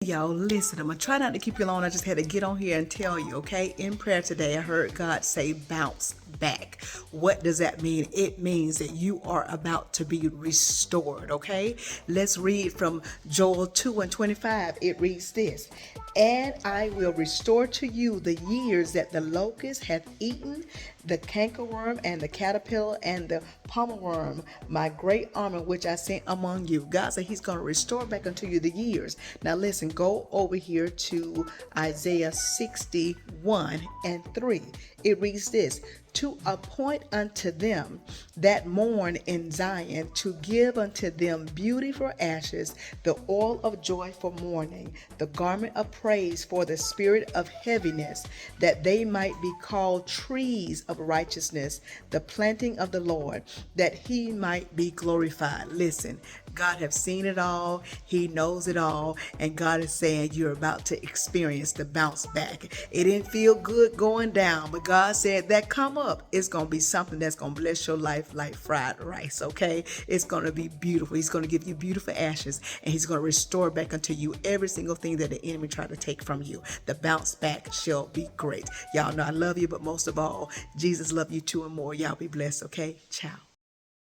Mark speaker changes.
Speaker 1: Y'all, listen, I'm going to try not to keep you long. I just had to get on here and tell you, okay? In prayer today, I heard God say bounce back. What does that mean? It means that you are about to be restored, okay? Let's read from Joel 2:25. It reads this: "And I will restore to you the years that the locust hath eaten, the cankerworm and the caterpillar and the palmerworm, my great army which I sent among you." God said he's going to restore back unto you the years. Now listen, go over here to Isaiah 61:3. It reads this: "To appoint unto them that mourn in Zion, to give unto them beauty for ashes, the oil of joy for mourning, the garment of praise for the spirit of heaviness, that they might be called trees of righteousness, the planting of the Lord, that he might be glorified." Listen, God has seen it all. He knows it all. And God is saying you're about to experience the bounce back. It didn't feel good going down, but God said that come up. It's going to be something that's going to bless your life like fried rice, okay? It's going to be beautiful. He's going to give you beautiful ashes, and he's going to restore back unto you every single thing that the enemy tried to take from you. The bounce back shall be great. Y'all know I love you, but most of all, Jesus loves you too and more. Y'all be blessed, okay? Ciao.